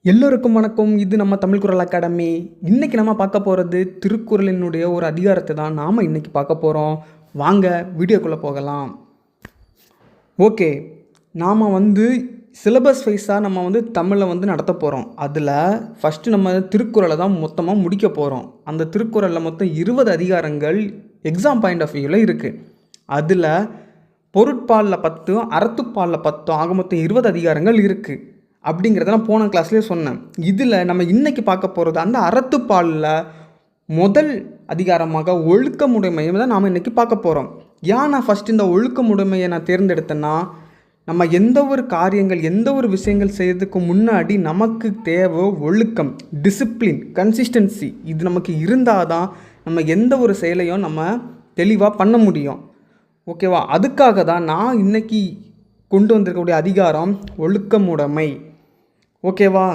எல்லோருக்கும் வணக்கம். இது நம்ம தமிழ் குரல் அகாடமி. இன்றைக்கி நம்ம பார்க்க போகிறது திருக்குறளினுடைய ஒரு அதிகாரத்தை தான் நாம் இன்றைக்கி பார்க்க போகிறோம். வாங்க வீடியோக்குள்ளே போகலாம். ஓகே, நாம் சிலபஸ் வைஸாக நம்ம தமிழில் நடத்த போகிறோம். அதில் ஃபஸ்ட்டு நம்ம திருக்குறளை தான் மொத்தமாக முடிக்க போகிறோம். அந்த திருக்குறளில் மொத்தம் 20 அதிகாரங்கள் எக்ஸாம் பாயிண்ட் ஆஃப் வியூவில் இருக்குது. அதில் பொருட்பாலில் 10, அறத்துப்பாலில் 10 ஆக மொத்தம் 20 அதிகாரங்கள் இருக்குது. அப்படிங்கிறத நான் போன கிளாஸ்லேயே சொன்னேன். இதில் நம்ம இன்றைக்கி பார்க்க போகிறது அந்த அறத்துப்பாலில் முதல் அதிகாரமாக ஒழுக்கமுடைமையை தான் நாம் இன்றைக்கி பார்க்க போகிறோம். ஏன் நான் ஃபஸ்ட்டு இந்த ஒழுக்கமுடைமையை நான் தேர்ந்தெடுத்தேன்னா, நம்ம எந்த ஒரு காரியங்கள் எந்த ஒரு விஷயங்கள் செய்யறதுக்கு முன்னாடி நமக்கு தேவை ஒழுக்கம், டிசிப்ளின், கன்சிஸ்டன்சி. இது நமக்கு இருந்தால் தான் நம்ம எந்த ஒரு செயலையும் நம்ம தெளிவாக பண்ண முடியும். ஓகேவா? அதுக்காக தான் நான் இன்றைக்கி கொண்டு வந்திருக்கக்கூடிய அதிகாரம் ஒழுக்கமுடைமை. ஓகேவா?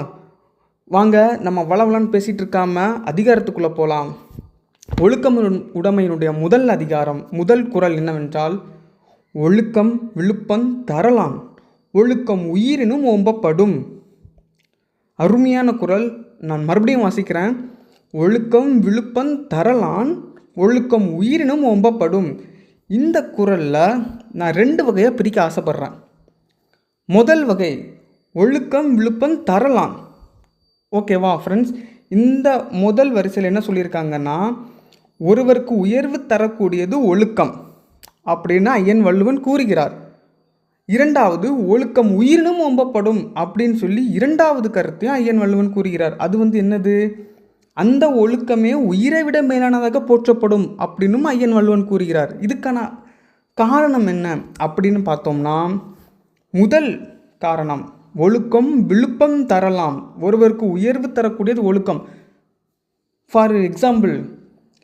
வாங்க நம்ம வளவலன்னு பேசிகிட்டு இருக்காமல் அதிகாரத்துக்குள்ளே போகலாம். ஒழுக்கம் உடைமையினுடைய முதல் அதிகாரம் முதல் குறள் என்னவென்றால், ஒழுக்கம் விழுப்பம் தரலான், ஒழுக்கம் உயிரினும் ஓம்பப்படும். அருமையான குறள். நான் மறுபடியும் வாசிக்கிறேன். ஒழுக்கம் விழுப்பம் தரலான், ஒழுக்கம் உயிரினும் ஓம்பப்படும். இந்த குறளில் நான் 2 வகையாக பிரிக்க ஆசைப்பட்றேன். முதல் வகை ஒழுக்கம் விழுப்பம் தரலான். ஓகேவா ஃப்ரெண்ட்ஸ்? இந்த முதல் வரிசையில் என்ன சொல்லியிருக்காங்கன்னா, ஒருவருக்கு உயர்வு தரக்கூடியது ஒழுக்கம் அப்படின்னு ஐயன் வள்ளுவன் கூறுகிறார். இரண்டாவது, ஒழுக்கம் உயிரினும் ஓம்பப்படும் அப்படின்னு சொல்லி இரண்டாவது கருத்தையும் ஐயன் வள்ளுவன் கூறுகிறார். அது என்னது? அந்த ஒழுக்கமே உயிரை விட மேலானதாக போற்றப்படும் அப்படின்னும் ஐயன் வள்ளுவன் கூறுகிறார். இதுக்கான காரணம் என்ன அப்படின்னு பார்த்தோம்னா, முதல் காரணம் ஒழுக்கம் விழுப்பம் தரலாம், ஒருவருக்கு உயர்வு தரக்கூடியது ஒழுக்கம். ஃபார் எக்ஸாம்பிள்,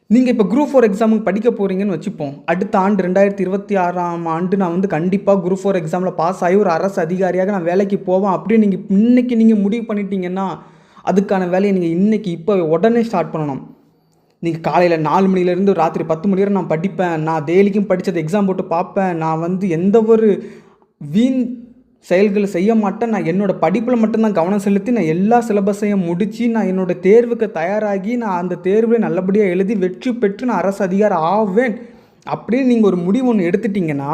நீங்கள் இப்போ குரூப் 4 எக்ஸாமுக்கு படிக்க போகிறீங்கன்னு வச்சுப்போம். அடுத்த ஆண்டு 2026ஆம் ஆண்டு நான் கண்டிப்பாக குரூப் 4 எக்ஸாமில் பாஸ் ஆகி ஒரு அரசு அதிகாரியாக நான் வேலைக்கு போவேன் அப்படின்னு நீங்கள் முடிவு பண்ணிட்டீங்கன்னா, அதுக்கான வேலையை நீங்கள் இன்றைக்கி இப்போ உடனே ஸ்டார்ட் பண்ணணும். நீங்கள் காலையில் 4 மணிலேருந்து ராத்திரி 10 மணி வரை நான் படிப்பேன், நான் டெய்லிக்கும் படித்தது எக்ஸாம் போட்டு பார்ப்பேன், நான் எந்த ஒரு வீண் செயல்களை செய்ய மாட்டேன், நான் என்னோடய படிப்பில் மட்டும்தான் கவனம் செலுத்தி நான் எல்லா சிலபஸையும் முடித்து நான் என்னோடய தேர்வுக்கு தயாராகி நான் அந்த தேர்வில் நல்லபடியாக எழுதி வெற்றி பெற்று நான் அரசு அதிகாரி ஆவேன் அப்படின்னு நீங்கள் ஒரு முடிவு ஒன்று எடுத்துட்டிங்கன்னா,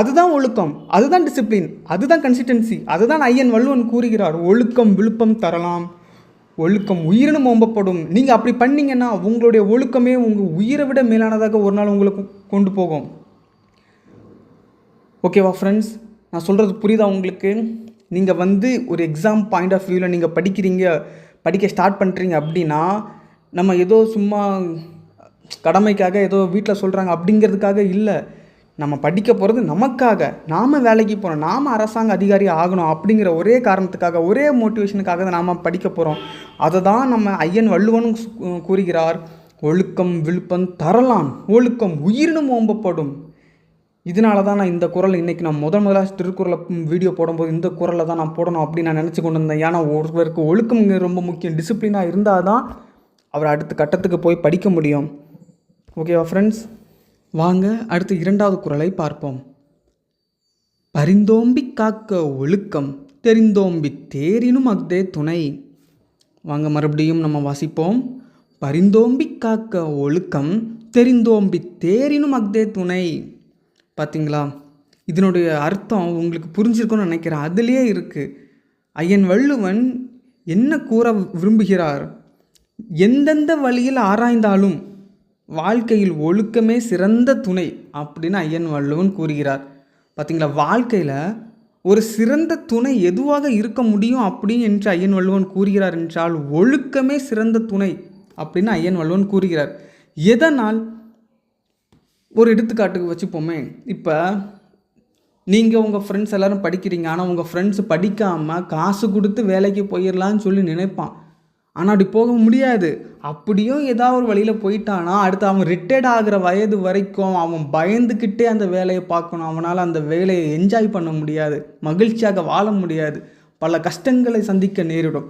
அதுதான் ஒழுக்கம், அதுதான் டிசிப்ளின், அதுதான் கன்சிஸ்டன்சி. அதுதான் ஐயன் வள்ளுவன் கூறுகிறார். ஒழுக்கம் விழுப்பம் தரலாம், ஒழுக்கம் உயிரினும் ஓம்பப்படும். நீங்கள் அப்படி பண்ணிங்கன்னா உங்களுடைய ஒழுக்கமே உங்கள் உயிரை விட மேலானதாக ஒரு நாள் உங்களுக்கு கொண்டு போகும். ஓகேவா ஃப்ரெண்ட்ஸ்? நான் சொல்கிறது புரியுதா உங்களுக்கு? நீங்கள் ஒரு எக்ஸாம் பாயிண்ட் ஆஃப் வியூவில் நீங்கள் படிக்க ஸ்டார்ட் பண்ணுறீங்க அப்படின்னா, நம்ம ஏதோ சும்மா கடமைக்காக ஏதோ வீட்டில் சொல்கிறாங்க அப்படிங்கிறதுக்காக இல்லை. நம்ம படிக்க போகிறது நமக்காக, நாம் வேலைக்கு போகிறோம், நாம் அரசாங்க அதிகாரி ஆகணும் அப்படிங்கிற ஒரே காரணத்துக்காக, ஒரே மோட்டிவேஷனுக்காக தான் நாம் படிக்க போகிறோம். அதை தான் நம்ம ஐயன் வள்ளுவனும் கூறுகிறார். ஒழுக்கம் விழுப்பம் தரலான், ஒழுக்கம் உயிரினும் ஓம்பப்படும். இதனால தான் நான் இந்த குறள் இன்றைக்கி நான் முதலாக திருக்குறளை வீடியோ போடும்போது இந்த குறளை தான் நான் போடணும் அப்படின்னு நான் நினச்சி கொண்டு வந்தேன். ஏன்னா ஒருவருக்கு ஒழுக்கம் ரொம்ப முக்கியம். டிசிப்ளினாக இருந்தால் தான் அவர் அடுத்த கட்டத்துக்கு போய் படிக்க முடியும். ஓகேவா ஃப்ரெண்ட்ஸ்? வாங்க அடுத்து இரண்டாவது குறளை பார்ப்போம். பரிந்தோம்பி காக்க ஒழுக்கம், தெரிந்தோம்பி தேரினும் அஃதே துணை. வாங்க மறுபடியும் நம்ம வாசிப்போம். பரிந்தோம்பி காக்க ஒழுக்கம், தெரிந்தோம்பி தேரினும் அஃதே துணை. பார்த்தீங்களா? இதனுடைய அர்த்தம் உங்களுக்கு புரிஞ்சிருக்குன்னு நினைக்கிறேன். அதுலேயே இருக்குது. ஐயன் வள்ளுவன் என்ன கூற விரும்புகிறார்? எந்தெந்த வழியில் ஆராய்ந்தாலும் வாழ்க்கையில் ஒழுக்கமே சிறந்த துணை அப்படின்னு ஐயன் வள்ளுவன் கூறுகிறார். பார்த்தீங்களா? வாழ்க்கையில் ஒரு சிறந்த துணை எதுவாக இருக்க முடியும் அப்படின்னு என்று ஐயன் வள்ளுவன் கூறுகிறார் என்றால் ஒழுக்கமே சிறந்த துணை அப்படின்னு ஐயன் வள்ளுவன் கூறுகிறார். எதனால்? ஒரு எடுத்துக்காட்டுக்கு வச்சுப்போமே. இப்போ நீங்கள் உங்கள் ஃப்ரெண்ட்ஸ் எல்லோரும் படிக்கிறீங்க, ஆனால் உங்கள் ஃப்ரெண்ட்ஸ் படிக்காமல் காசு கொடுத்து வேலைக்கு போயிடலான்னு சொல்லி நினைப்பான். ஆனால் அப்படி போக முடியாது. அப்படியும் ஏதாவது ஒரு வழியில் போயிட்டானா அடுத்து அவன் ரிட்டையர்ட் ஆகிற வயது வரைக்கும் அவன் பயந்துக்கிட்டே அந்த வேலையை பார்க்கணும். அவனால் அந்த வேலையை என்ஜாய் பண்ண முடியாது, மகிழ்ச்சியாக வாழ முடியாது, பல கஷ்டங்களை சந்திக்க நேரிடும்.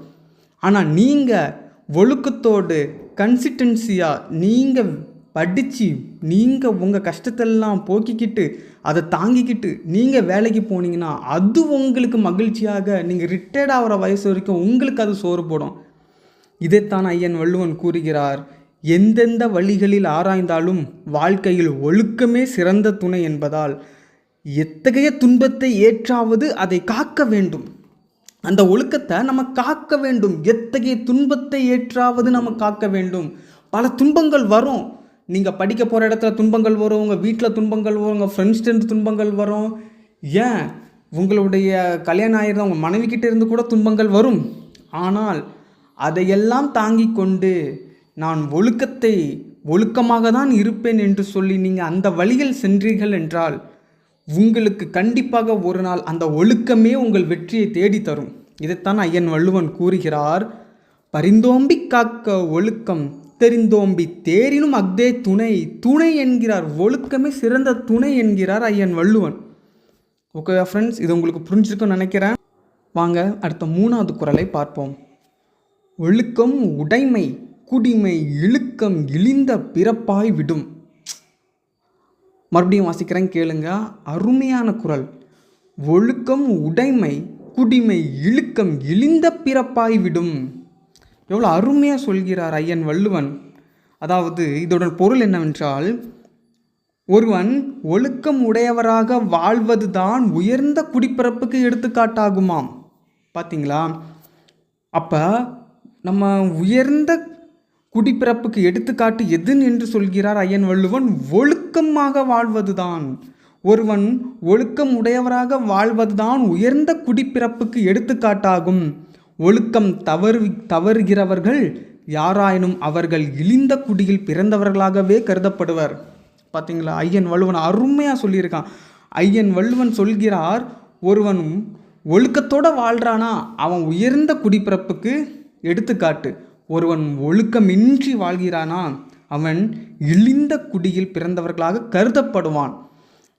ஆனால் நீங்கள் ஒழுக்கத்தோடு கன்சிஸ்டன்சியாக நீங்கள் படித்து நீங்கள் உங்கள் கஷ்டத்தெல்லாம் போக்கிக்கிட்டு அதை தாங்கிக்கிட்டு நீங்கள் வேலைக்கு போனீங்கன்னா அது உங்களுக்கு மகிழ்ச்சியாக நீங்கள் ரிட்டையர்ட் ஆகிற வயசு வரைக்கும் உங்களுக்கு அது சோறு போடும். இதைத்தான் ஐயன் வள்ளுவன் கூறுகிறார். எந்தெந்த வழிகளில் ஆராய்ந்தாலும் வாழ்க்கையில் ஒழுக்கமே சிறந்த துணை என்பதால் எத்தகைய துன்பத்தை ஏற்றாவது அதை காக்க வேண்டும். அந்த ஒழுக்கத்தை நம்ம காக்க வேண்டும். எத்தகைய துன்பத்தை ஏற்றாவது நம்ம காக்க வேண்டும். பல துன்பங்கள் வரும். நீங்கள் படிக்க போகிற இடத்துல துன்பங்கள் வரும், உங்கள் வீட்டில் துன்பங்கள் வரும், உங்கள் ஃப்ரெண்ட்ஸ்கிட்ட துன்பங்கள் வரும், ஏன் உங்களுடைய கல்யாணம் ஆகிருந்தால் உங்கள் மனைவிக்கிட்ட இருந்து கூட துன்பங்கள் வரும். ஆனால் அதையெல்லாம் தாங்கி கொண்டு நான் ஒழுக்கமாக தான் இருப்பேன் என்று சொல்லி நீங்கள் அந்த வழியில் சென்றீர்கள் என்றால் உங்களுக்கு கண்டிப்பாக ஒரு நாள் அந்த ஒழுக்கமே உங்கள் வெற்றியை தேடி தரும். இதைத்தான் ஐயன் வள்ளுவன் கூறுகிறார். பரிந்தோம்பி காக்க ஒழுக்கம் தெரிந்தோம்பி தேரினும் அக்தே துணை என்கிறார். ஒழுக்கமே சிறந்த துணை என்கிறார் ஐயன் வள்ளுவன். ஓகே ஃப்ரெண்ட்ஸ், இது உங்களுக்கு புரிஞ்சிருக்குன்னு நினைக்கிறேன். வாங்க அடுத்த 3வது குறளை பார்ப்போம். ஒழுக்கம் உடைமை குடிமை இழுக்கம் இழிந்த பிறப்பாய் விடும். மறுபடியும் வாசிக்கிறேன், கேளுங்க. அருமையான குறள். ஒழுக்கம் உடைமை குடிமை இழுக்கம் இழிந்த பிறப்பாய் விடும். எவ்வளோ அருமையாக சொல்கிறார் ஐயன் வள்ளுவன். அதாவது இதோட பொருள் என்னவென்றால், ஒருவன் ஒழுக்கம் உடையவராக வாழ்வது தான் உயர்ந்த குடிப்பிறப்புக்கு எடுத்துக்காட்டாகுமாம். பார்த்தீங்களா? அப்போ நம்ம உயர்ந்த குடிப்பிறப்புக்கு எடுத்துக்காட்டு எதுன்னு என்று சொல்கிறார் ஐயன் வள்ளுவன். ஒழுக்கமாக வாழ்வதுதான். ஒருவன் ஒழுக்கம் உடையவராக வாழ்வதுதான் உயர்ந்த குடிப்பிறப்புக்கு எடுத்துக்காட்டாகும். ஒழுக்கம் தவறுகிறவர்கள் யாராயினும் அவர்கள் இழிந்த குடியில் பிறந்தவர்களாகவே கருதப்படுவர். பார்த்தீங்களா? ஐயன் வள்ளுவன் அருமையாக சொல்லியிருக்கான். ஐயன் வள்ளுவன் சொல்கிறார், ஒருவன் ஒழுக்கத்தோடு வாழ்கிறானா அவன் உயர்ந்த குடிப்பிறப்புக்கு எடுத்துக்காட்டு. ஒருவன் ஒழுக்கமின்றி வாழ்கிறானா அவன் இழிந்த குடியில் பிறந்தவர்களாக கருதப்படுவான்.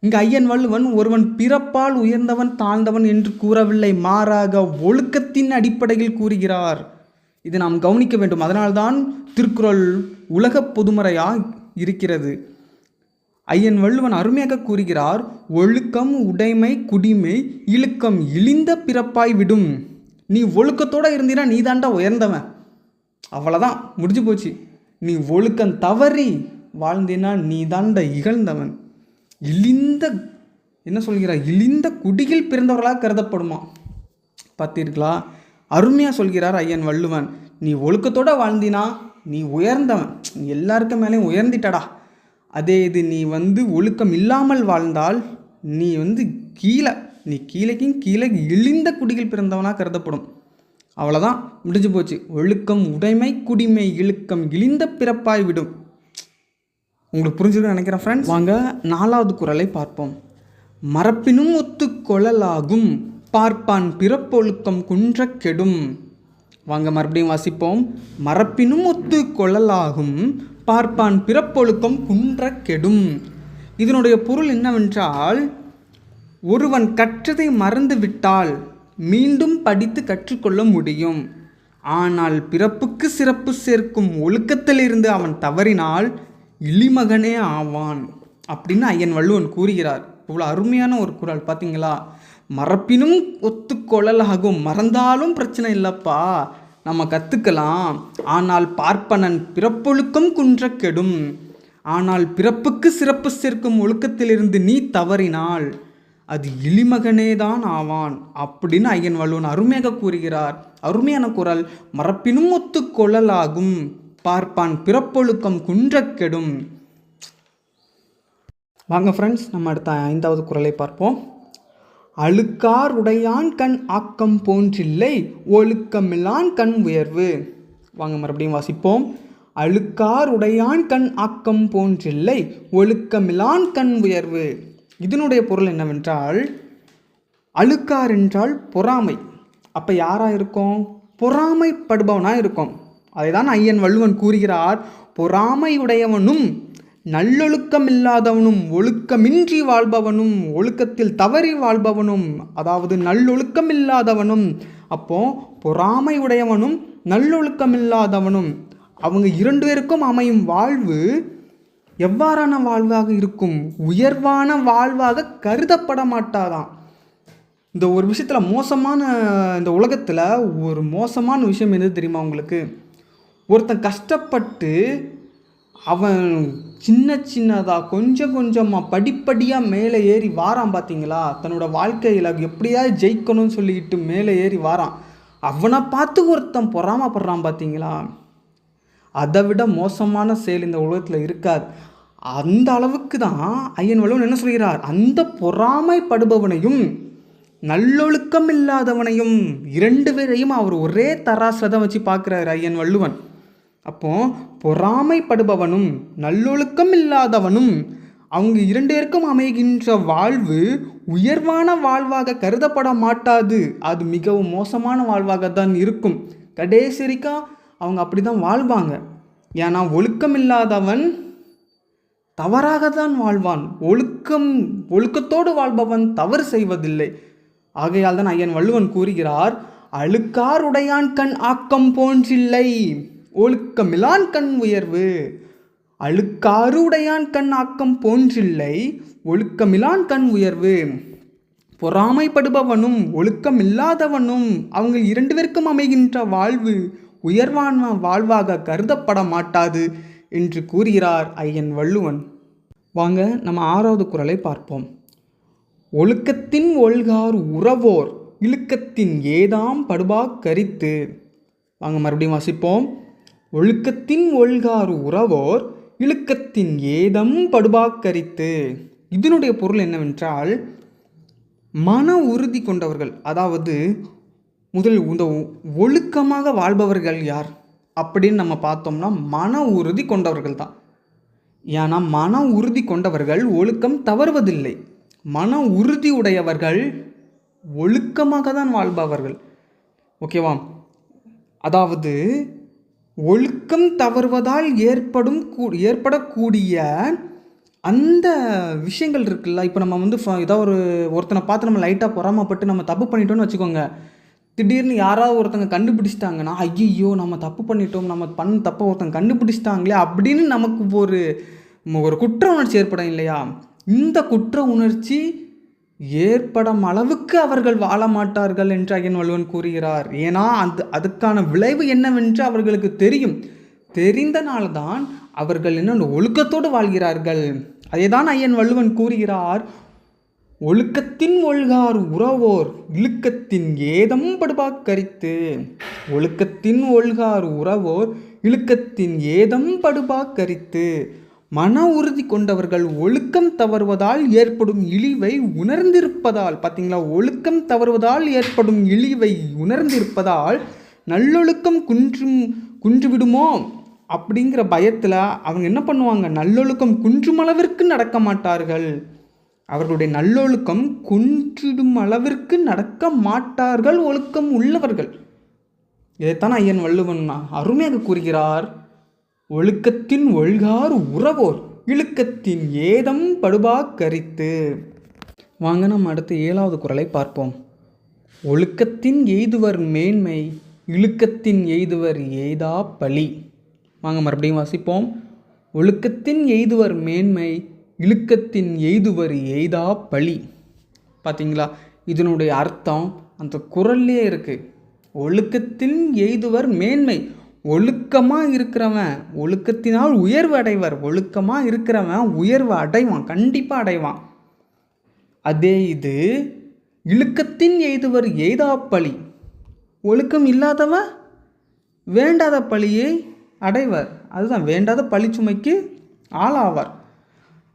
இங்கு ஐயன் வள்ளுவன் ஒருவன் பிறப்பால் உயர்ந்தவன் தாழ்ந்தவன் என்று கூறவில்லை, மாறாக ஒழுக்கத்தின் அடிப்படையில் கூறுகிறார். இது நாம் கவனிக்க வேண்டும். அதனால்தான் திருக்குறள் உலக பொதுமறையாக இருக்கிறது. ஐயன் வள்ளுவன் அருமையாக கூறுகிறார், ஒழுக்கம் உடைமை குடிமை இழுக்கம் இழிந்த பிறப்பாய் விடும். நீ ஒழுக்கத்தோடு இருந்தீனா நீ தாண்டா உயர்ந்தவன். அவ்வளோதான், முடிஞ்சு போச்சு. நீ ஒழுக்கம் தவறி வாழ்ந்தினா நீ தாண்ட இகழ்ந்தவன். என்ன சொல்கிறார்? இழிந்த குடியில் பிறந்தவர்களாக கருதப்படுமா. பார்த்தீர்களா? அருமையாக சொல்கிறார் ஐயன் வள்ளுவன். நீ ஒழுக்கத்தோடு வாழ்ந்தினா நீ உயர்ந்தவன், நீ எல்லாருக்கும் மேலேயும் உயர்ந்திட்டடா. அதே இது நீ ஒழுக்கம் இல்லாமல் வாழ்ந்தால் நீ கீழேக்கும் கீழே இழிந்த குடியில் பிறந்தவனாக கருதப்படும். அவ்வளோதான், முடிஞ்சு போச்சு. ஒழுக்கம் உடைமை குடிமை இழுக்கம் இழிந்த பிறப்பாய் விடும். உங்களுக்கு புரிஞ்சுன்னு நினைக்கிறேன் ஃப்ரெண்ட்ஸ். வாங்க 4வது குறளை பார்ப்போம். மரப்பினும் ஒத்துக்கொள்ளலாகும் பார்ப்பான் பிறப்பொழுக்கம் குன்ற கெடும். வாங்க மறுபடியும் வாசிப்போம். மரப்பினும் ஒத்துக்கொள்ளலாகும் பார்ப்பான் பிறப்பொழுக்கம் குன்ற கெடும். இதனுடைய பொருள் என்னவென்றால், ஒருவன் கற்றதை மறந்து விட்டால் மீண்டும் படித்து கற்றுக்கொள்ள முடியும். ஆனால் பிறப்புக்கு சிறப்பு சேர்க்கும் ஒழுக்கத்திலிருந்து அவன் தவறினால் இழிமகனே ஆவான் அப்படின்னு ஐயன் வள்ளுவன் கூறுகிறார். இவ்வளோ அருமையான ஒரு குறள் பார்த்தீங்களா? மறப்பினும் ஒத்துக்கொள்ளலாகும். மறந்தாலும் பிரச்சனை இல்லைப்பா, நம்ம கற்றுக்கலாம். ஆனால் பார்ப்பனன் பிறப்பொழுக்கம் குன்ற கெடும். ஆனால் பிறப்புக்கு சிறப்பு சேர்க்கும் ஒழுக்கத்திலிருந்து நீ தவறினால் அது இழிமகனே தான் ஆவான் அப்படின்னு ஐயன் வள்ளுவன் அருமையாக கூறுகிறார். அருமையான குறள். மரப்பினும் ஒத்துக்கொள்ளலாகும் பார்ப்பான் பிறப்பொழுக்கம் குன்ற கெடும். வாங்க ஃப்ரெண்ட்ஸ், நம்ம அடுத்த 5வது குறளை பார்ப்போம். அழுக்கார் உடையான் கண் ஆக்கம் போன்றில்லை ஒழுக்கமில்லான் கண் உயர்வு. வாங்க மறுபடியும் வாசிப்போம். அழுக்கார் உடையான் கண் ஆக்கம் போன்றில்லை ஒழுக்கமில்லான் கண் உயர்வு. இதனுடைய பொருள் என்னவென்றால், அழுக்கார் என்றால் பொறாமை. அப்போ யாராக இருக்கும்? பொறாமைப்படுபவனாக இருக்கும். அதை தான் ஐயன் வள்ளுவன் கூறுகிறார். பொறாமையுடையவனும் நல்லொழுக்கம் இல்லாதவனும் ஒழுக்கமின்றி வாழ்பவனும் ஒழுக்கத்தில் தவறி வாழ்பவனும், அதாவது நல்லொழுக்கம் இல்லாதவனும். அப்போ பொறாமையுடையவனும் நல்லொழுக்கம் இல்லாதவனும் அவங்க 2 பேருக்கும் அமையும் வாழ்வு எவ்வாறான வாழ்வாக இருக்கும்? உயர்வான வாழ்வாக கருதப்பட மாட்டாதாம். இந்த ஒரு விஷயத்தில் மோசமான, இந்த உலகத்தில் ஒரு மோசமான விஷயம் எது தெரியுமா உங்களுக்கு? ஒருத்தன் கஷ்டப்பட்டு அவன் சின்ன சின்னதாக கொஞ்சம் கொஞ்சமாக படிப்படியாக மேலே ஏறி வாரான் பார்த்தீங்களா? தன்னோட வாழ்க்கையில் எப்படியாவது ஜெயிக்கணும்னு சொல்லிக்கிட்டு மேலே ஏறி வாரான். அவனை பார்த்து ஒருத்தன் பொறாமப்படுறான் பார்த்தீங்களா? அதை விட மோசமான செயல் இந்த உலகத்தில் இருக்காது. அந்த அளவுக்கு தான் ஐயன் வள்ளுவன் என்ன சொல்கிறார்? அந்த பொறாமைப்படுபவனையும் நல்லொழுக்கம் இல்லாதவனையும் 2 பேரையும் அவர் ஒரே தராசில் தான் வச்சு பார்க்குறாரு ஐயன் வள்ளுவன். அப்போ பொறாமைப்படுபவனும் நல்லொழுக்கம் இல்லாதவனும் அவங்க 2 பேருக்கும் அமைகின்ற வாழ்வு உயர்வான வாழ்வாக கருதப்பட மாட்டாது. அது மிகவும் மோசமான வாழ்வாக தான் இருக்கும். கடைசிரிக்கா அவங்க அப்படி தான் வாழ்வாங்க. ஏன்னா ஒழுக்கம் இல்லாதவன் தவறாக தான் வாழ்வான். ஒழுக்கத்தோடு வாழ்பவன் தவறு செய்வதில்லை. ஆகையால் தான் ஐயன் வள்ளுவன் கூறுகிறார், அழுக்காருடையான் கண் ஆக்கம் போன்றில்லை, ஒழுக்கமிலான் கண் உயர்வு. அழுக்காருடையான் கண் ஆக்கம் போன்றில்லை, ஒழுக்கமிலான் கண் உயர்வு. பொறாமைப்படுபவனும் ஒழுக்கம் இல்லாதவனும் அவங்க 2 பேருக்கும் அமைகின்ற வாழ்வு உயர்வான வாழ்வாக கருதப்பட மாட்டாது என்று கூறுகிறார் ஐயன் வள்ளுவன். வாங்க நம்ம 6வது குறளை பார்ப்போம். ஒழுக்கத்தின் ஒல்கார் உறவோர் இழுக்கத்தின் ஏதாம் படுபா கரித்து. வாங்க மறுபடியும் வாசிப்போம். ஒழுக்கத்தின் ஒல்கார் உறவோர் இழுக்கத்தின் ஏதம் படுபா கரித்து. இதனுடைய பொருள் என்னவென்றால், மன உறுதி கொண்டவர்கள், அதாவது முதல் இந்த ஒழுக்கமாக வாழ்பவர்கள் யார் அப்படின்னு நம்ம பார்த்தோம்னா மன உறுதி கொண்டவர்கள் தான். ஏன்னா மன உறுதி கொண்டவர்கள் ஒழுக்கம் தவறுவதில்லை. மன உறுதி உடையவர்கள் ஒழுக்கமாக தான் வாழ்பவர்கள். ஓகேவா? அதாவது ஒழுக்கம் தவறுவதால் ஏற்படக்கூடிய அந்த விஷயங்கள் இருக்குல்ல. இப்போ நம்ம ஏதாவது ஒருத்தனை பார்த்து நம்ம லைட்டாக பொறாமப்பட்டு நம்ம தப்பு பண்ணிட்டோன்னு வச்சுக்கோங்க. திடீர்னு யாராவது ஒருத்தங்க கண்டுபிடிச்சிட்டாங்கன்னா, ஐயோ நம்ம தப்பு பண்ணிட்டோம், நம்ம பண்ண தப்பை ஒருத்தங்க கண்டுபிடிச்சிட்டாங்களே அப்படின்னு நமக்கு ஒரு குற்ற உணர்ச்சி ஏற்படும் இல்லையா? இந்த குற்ற உணர்ச்சி ஏற்படும் அளவுக்கு அவர்கள் வாழ மாட்டார்கள் என்று ஐயன் வள்ளுவன் கூறுகிறார். ஏன்னா அதுக்கான விளைவு என்னவென்று அவர்களுக்கு தெரியும். தெரிந்தனால்தான் அவர்கள் என்ன ஒழுக்கத்தோடு வாழ்கிறார்கள். அதை தான் ஐயன் வள்ளுவன் கூறுகிறார், ஒழுக்கத்தின் ஒல்கார் உறவோர் இழுக்கத்தின் ஏதம் படுபா கரித்து. ஒழுக்கத்தின் ஒல்கார் உறவோர் இழுக்கத்தின் ஏதம் படுபா கரித்து. மன உறுதி கொண்டவர்கள் ஒழுக்கம் தவறுவதால் ஏற்படும் இழிவை உணர்ந்திருப்பதால், பார்த்தீங்களா, ஒழுக்கம் தவறுவதால் ஏற்படும் இழிவை உணர்ந்திருப்பதால் நல்லொழுக்கம் குன்றுவிடுமோ அப்படிங்கிற பயத்தில் அவங்க என்ன பண்ணுவாங்க, நல்லொழுக்கம் குன்றும் அளவிற்கு நடக்க மாட்டார்கள். அவர்களுடைய நல்லொழுக்கம் குன்றிடும் அளவிற்கு நடக்க மாட்டார்கள் ஒழுக்கம் உள்ளவர்கள். இதைத்தான் ஐயன் வள்ளுவன் அருமையாக கூறுகிறார். ஒழுக்கத்தின் ஒல்கார் உறவோர் இழுக்கத்தின் ஏதம் படுபா கரித்து. வாங்க நம்ம அடுத்து 7வது குறளை பார்ப்போம். ஒழுக்கத்தின் எய்துவர் மேன்மை இழுக்கத்தின் எய்துவர் எய்தா பழி. வாங்க மறுபடியும் வாசிப்போம். ஒழுக்கத்தின் எய்துவர் மேன்மை இழுக்கத்தின் எய்துவர் எய்தா பழி. பார்த்தீங்களா, இதனுடைய அர்த்தம் அந்த குறள்லே இருக்குது. ஒழுக்கத்தின் எய்துவர் மேன்மை, ஒழுக்கமாக இருக்கிறவன் ஒழுக்கத்தினால் உயர்வு அடைவர். ஒழுக்கமாக இருக்கிறவன் உயர்வு அடைவான், கண்டிப்பாக அடைவான். அதே இது இழுக்கத்தின் எய்துவர் எய்தா பழி, ஒழுக்கம் இல்லாதவன் வேண்டாத பழியை அடைவர். அதுதான் வேண்டாத பழி சுமைக்கு ஆளாவார்.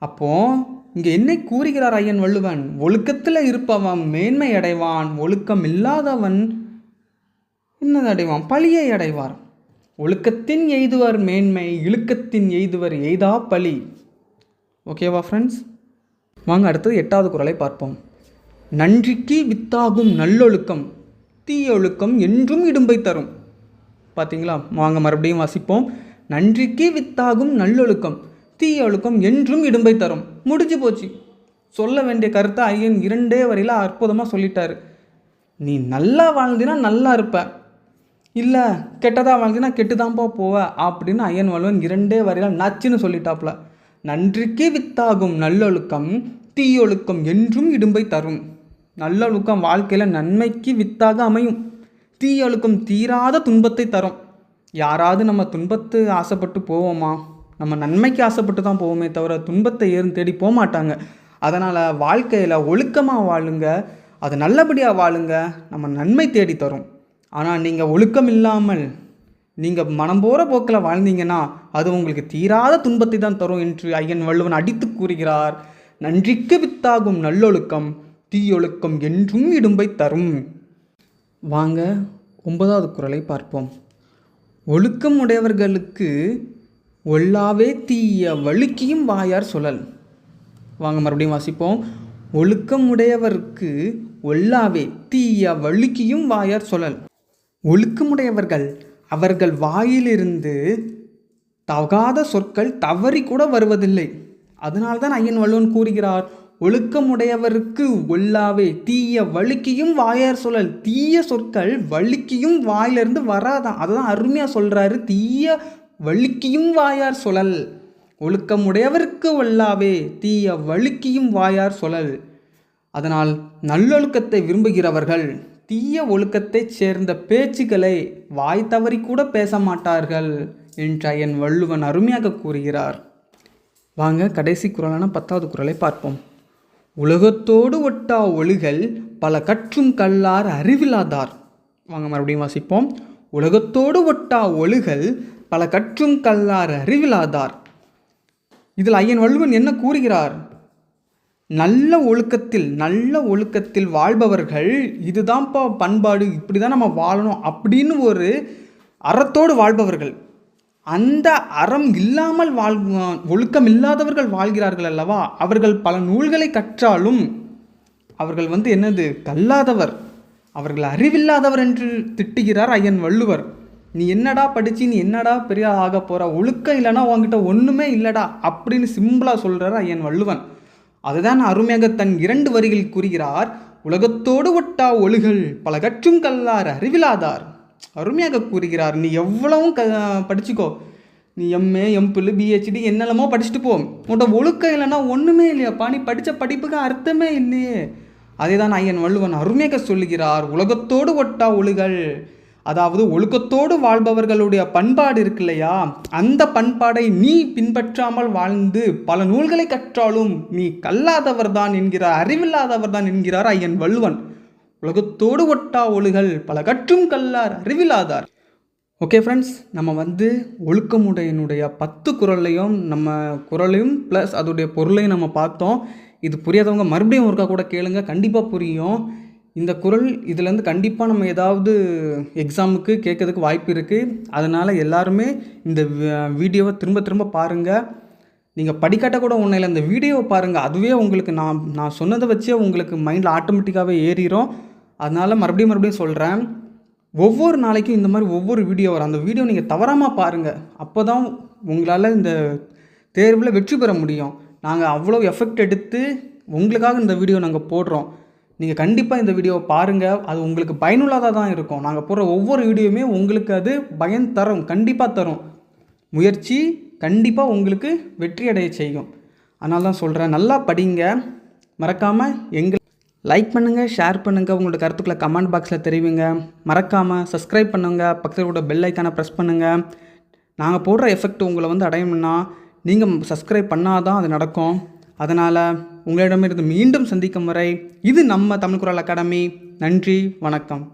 அப்போது இங்கே என்ன கூறுகிறார் ஐயன் வள்ளுவன்? ஒழுக்கத்தில் இருப்பவன் மேன்மை அடைவான், ஒழுக்கம் இல்லாதவன் என்னது அடைவான்? பழியை அடைவார். ஒழுக்கத்தின் எய்துவர் மேன்மை இழுக்கத்தின் எய்துவர் எய்தா பழி. ஓகேவா ஃப்ரெண்ட்ஸ்? வாங்க அடுத்தது 8வது குறளை பார்ப்போம். நன்றிக்கு வித்தாகும் நல்லொழுக்கம் தீயொழுக்கம் என்றும் இடும்பை தரும். பார்த்தீங்களா? வாங்க மறுபடியும் வாசிப்போம். நன்றிக்கு வித்தாகும் நல்லொழுக்கம் தீயொழுக்கம் என்றும் இடும்பை தரும். முடிஞ்சு போச்சு. சொல்ல வேண்டிய கருத்தை ஐயன் 2 வரியில் அற்புதமாக சொல்லிட்டாரு. நீ நல்லா வாழ்ந்தினா நல்லா இருப்ப, இல்லை கெட்டதாக வாழ்ந்தினா கெட்டுதான்ப்பா போவ அப்படின்னு ஐயன் வள்ளுவன் 2 வரியில் நச்சுன்னு சொல்லிட்டாப்புல. நன்றிக்கு வித்தாகும் நல்லொழுக்கம் தீயொழுக்கம் என்றும் இடும்பை தரும். நல்லொழுக்கம் வாழ்க்கையில் நன்மைக்கு வித்தாக அமையும். தீயொழுக்கம் தீராத துன்பத்தை தரும். யாராவது நம்ம துன்பத்து ஆசைப்பட்டு போவோமா? நம்ம நன்மைக்கு ஆசைப்பட்டு தான் போவோமே தவிர துன்பத்தை ஏறும் தேடி போக மாட்டாங்க. அதனால் வாழ்க்கையில் ஒழுக்கமாக வாழுங்க, அது நல்லபடியாக வாழுங்க, நம்ம நன்மை தேடி தரும். ஆனால் நீங்கள் ஒழுக்கம் இல்லாமல் நீங்கள் மனம் போகிற போக்கில் வாழ்ந்தீங்கன்னா அது உங்களுக்கு தீராத துன்பத்தை தான் தரும் என்று ஐயன் வள்ளுவன் அடித்து கூறுகிறார். நன்றிக்கு வித்தாகும் நல்லொழுக்கம் தீயொழுக்கம் என்றும் இடும்பை தரும். வாங்க 9வது குறளை பார்ப்போம். ஒழுக்கம் உடையவர்களுக்கு ஒல்லாவே தீய வழுக்கியும் வாயார் சொல்லல். வாங்க மறுபடியும் வாசிப்போம். ஒழுக்கம் உடையவருக்கு ஒல்லாவே தீய வழுக்கியும் வாயார் சொல்லல். ஒழுக்கமுடையவர்கள் அவர்கள் வாயிலிருந்து தகாத சொற்கள் தவறி கூட வருவதில்லை. அதனால்தான் ஐயன் வள்ளுவன் கூறுகிறார், ஒழுக்கமுடையவருக்கு ஒல்லாவே தீய வழுக்கியும் வாயார் சொல்லல். தீய சொற்கள் வழுக்கியும் வாயிலிருந்து வராதான். அதுதான் அருமையாக சொல்கிறாரு, தீய வழுக்கியும் வாயார் சொல்லல். ஒழுக்கமுடையவருக்கு ஒல்லாவே தீய வழுக்கியும் வாயார் சொல்லல். அதனால் நல்லொழுக்கத்தை விரும்புகிறவர்கள் தீய ஒழுக்கத்தைச் சேர்ந்த பேச்சுக்களை வாய் தவறி கூட பேச மாட்டார்கள் என்று ஐயன் வள்ளுவன் அருமையாக கூறுகிறார். வாங்க கடைசி குறளான 10வது குறளை பார்ப்போம். உலகத்தோடு ஒட்டா ஒழுகல் பல கற்றும் கல்லார் அறிவிலாதார். வாங்க மறுபடியும் வாசிப்போம். உலகத்தோடு ஒட்டா ஒழுகல் பல கற்றும் கல்லார் அறிவிலாதார். இதில் ஐயன் வள்ளுவன் என்ன கூறுகிறார்? நல்ல ஒழுக்கத்தில் வாழ்பவர்கள் இதுதான்ப்பா பண்பாடு, இப்படி தான் நம்ம வாழணும் அப்படின்னு ஒரு அறத்தோடு வாழ்பவர்கள். அந்த அறம் இல்லாமல் ஒழுக்கம் இல்லாதவர்கள் வாழ்கிறார்கள் அல்லவா, அவர்கள் பல நூல்களை கற்றாலும் அவர்கள் என்னது கல்லாதவர், அவர்கள் அறிவில்லாதவர் என்று திட்டுகிறார் ஐயன் வள்ளுவர். நீ என்னடா படித்து நீ என்னடா பெரிய ஆக போகிற, ஒழுக்கம் இல்லைனா உங்ககிட்ட ஒன்றுமே இல்லைடா அப்படின்னு சிம்பிளாக சொல்கிறார் ஐயன் வள்ளுவன். அதுதான் அருமையாக தன் 2 வரிகளில் கூறுகிறார். உலகத்தோடு ஒட்டா ஒழுகல் பல கற்றும் கல்லார் அறிவிலாதார். அருமையாக கூறுகிறார். நீ எவ்வளவும் படிச்சுக்கோ, நீ எம்ஏ எம்பிள் பிஹெச்டி என்னெல்லாமோ படிச்சுட்டு போ, உன்னோட ஒழுக்கம் இல்லைன்னா ஒன்றுமே இல்லையாப்பா, நீ படித்த படிப்புக்கு அர்த்தமே இல்லையே. அதே தான் ஐயன் வள்ளுவன் அருமையாக சொல்லுகிறார். உலகத்தோடு ஒட்டா ஒழுகல், அதாவது ஒழுக்கத்தோடு வாழ்பவர்களுடைய பண்பாடு இருக்கு இல்லையா, அந்த பண்பாடை நீ பின்பற்றாமல் வாழ்ந்து பல நூல்களை கற்றாலும் நீ கல்லாதவர் தான் என்கிறார், அறிவில்லாதவர் தான் என்கிறார் ஐயன் வள்ளுவன். உலகத்தோடு ஒட்டா ஒழுகல் பல கற்றும் கல்லார் அறிவில்லாதார். ஓகே ஃப்ரெண்ட்ஸ், நம்ம ஒழுக்கமுடையனுடைய 10 குறளையும் நம்ம குறளையும் ப்ளஸ் அதோடைய பொருளையும் நம்ம பார்த்தோம். இது புரியாதவங்க மறுபடியும் ஒருக்கா கூட கேளுங்க, கண்டிப்பாக புரியும். இந்த குறள் இதிலேருந்து கண்டிப்பாக நம்ம ஏதாவது எக்ஸாமுக்கு கேட்கறதுக்கு வாய்ப்பு இருக்குது. அதனால் எல்லாருமே இந்த வீடியோவை திரும்ப திரும்ப பாருங்கள். நீங்கள் படிக்காட்ட கூட ஒன்றும் இல்லை, இந்த வீடியோவை பாருங்கள், அதுவே உங்களுக்கு நான் சொன்னதை வச்சே உங்களுக்கு மைண்டில் ஆட்டோமேட்டிக்காகவே ஏறிடும். அதனால் மறுபடியும் சொல்கிறேன், ஒவ்வொரு நாளைக்கும் இந்த மாதிரி ஒவ்வொரு வீடியோ வரும், அந்த வீடியோ நீங்கள் தவறாமல் பாருங்கள். அப்போ தான் உங்களால் இந்த தேர்வில் வெற்றி பெற முடியும். நாங்கள் அவ்வளோ எஃபெக்ட் எடுத்து உங்களுக்காக இந்த வீடியோ நாங்கள் போடுறோம். நீங்கள் கண்டிப்பாக இந்த வீடியோவை பாருங்கள், அது உங்களுக்கு பயனுள்ளதாக தான் இருக்கும். நாங்கள் போடுற ஒவ்வொரு வீடியோவுமே உங்களுக்கு அது பயன் தரும், கண்டிப்பாக தரும். முயற்சி கண்டிப்பாக உங்களுக்கு வெற்றி அடைய செய்யும். அதனால தான் சொல்கிறேன், நல்லா படிங்க. மறக்காமல் லைக் பண்ணுங்கள், ஷேர் பண்ணுங்கள், உங்களோட கருத்துக்களை கமெண்ட் பாக்ஸில் தெரிவிங்க. மறக்காமல் சப்ஸ்கிரைப் பண்ணுங்கள், பக்கத்தில் கூட பெல் ஐக்கானை ப்ரெஸ் பண்ணுங்கள். நாங்கள் போடுற எஃபெக்ட் உங்களை அடையணும்னா நீங்கள் சப்ஸ்கிரைப் பண்ணால் தான் அது நடக்கும். அதனால் உங்களிடமிருந்து மீண்டும் சந்திக்கும் வரை இது நம்ம தமிழ் குரல் அகாடமி. நன்றி, வணக்கம்.